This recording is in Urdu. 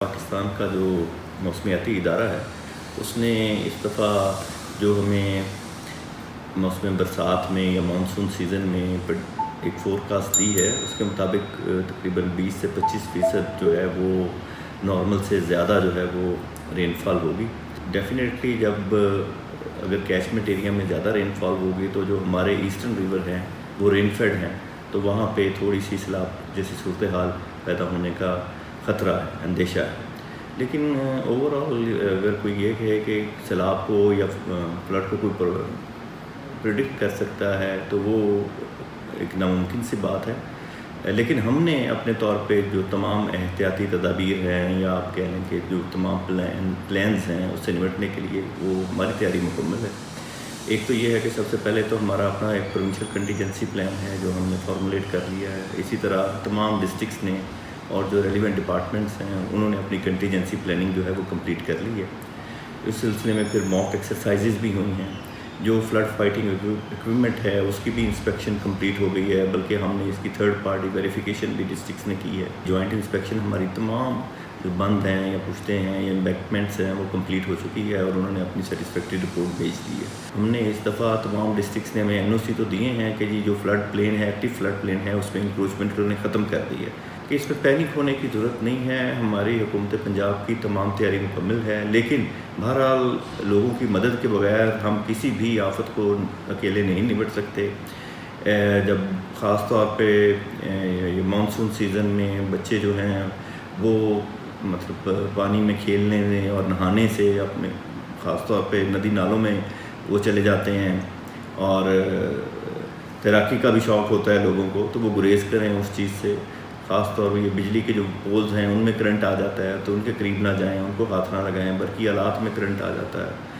پاکستان کا جو موسمیاتی ادارہ ہے اس نے اس دفعہ جو ہمیں موسم برسات میں یا مانسون سیزن میں ایک فورکاسٹ دی ہے، اس کے مطابق تقریباً 20 سے 25% جو ہے وہ نارمل سے زیادہ جو ہے وہ رین فال ہوگی۔ ڈیفینیٹلی جب اگر کیچمنٹ ایریا میں زیادہ رین فال ہوگی تو جو ہمارے ایسٹرن ریور ہیں وہ رین فیڈ ہیں، تو وہاں پہ تھوڑی سی سیلاب جیسی صورتحال پیدا ہونے کا خطرہ ہے، اندیشہ ہے۔ لیکن اوور آل اگر کوئی یہ کہے کہ سیلاب کو یا فلڈ کو کوئی پریڈکٹ کر سکتا ہے تو وہ ایک ناممکن سی بات ہے۔ لیکن ہم نے اپنے طور پہ جو تمام احتیاطی تدابیر ہیں یا آپ کہہ لیں کہ جو تمام پلانز ہیں اس سے نمٹنے کے لیے وہ ہماری تیاری مکمل ہے۔ ایک تو یہ ہے کہ سب سے پہلے تو ہمارا اپنا ایک پروونشل کنٹیجنسی پلان ہے جو ہم نے فارمولیٹ کر لیا ہے۔ اسی طرح تمام ڈسٹرکٹس نے اور جو ریلیونٹ ڈپارٹمنٹس ہیں انہوں نے اپنی کنٹیجنسی پلاننگ جو ہے وہ کمپلیٹ کر لی ہے۔ اس سلسلے میں پھر موک ایکسرسائزز بھی ہوئی ہیں۔ جو فلڈ فائٹنگ اکوپمنٹ ہے اس کی بھی انسپیکشن کمپلیٹ ہو گئی ہے، بلکہ ہم نے اس کی تھرڈ پارٹی ویریفیکیشن بھی ڈسٹرکٹس نے کی ہے۔ جوائنٹ انسپیکشن ہماری تمام جو بند ہیں یا پشتے ہیں یا امبیکمنٹس ہیں وہ کمپلیٹ ہو چکی ہے اور انہوں نے اپنی سیٹسفیکٹری رپورٹ بھیج دی ہے۔ ہم نے اس دفعہ تمام ڈسٹرکٹس نے ہمیں NOC تو دیے ہیں کہ جی جو فلڈ پلین ہے، ایکٹیو فلڈ پلین ہے، اس میں انکروچمنٹ انہوں نے ختم کر دی ہے کہ اس میں پینک ہونے کی ضرورت نہیں ہے۔ ہماری حکومت پنجاب کی تمام تیاری مکمل ہے، لیکن بہرحال لوگوں کی مدد کے بغیر ہم کسی بھی آفت کو اکیلے نہیں نمٹ سکتے۔ جب خاص طور پہ یہ مانسون سیزن میں بچے جو ہیں وہ مطلب پانی میں کھیلنے میں اور نہانے سے اپنے خاص طور پہ ندی نالوں میں وہ چلے جاتے ہیں اور تیراکی کا بھی شوق ہوتا ہے لوگوں کو، تو وہ گریز کریں اس چیز سے۔ خاص طور پہ یہ بجلی کے جو پولز ہیں ان میں کرنٹ آ جاتا ہے تو ان کے قریب نہ جائیں، ان کو ہاتھ نہ لگائیں، برقی آلات میں کرنٹ آ جاتا ہے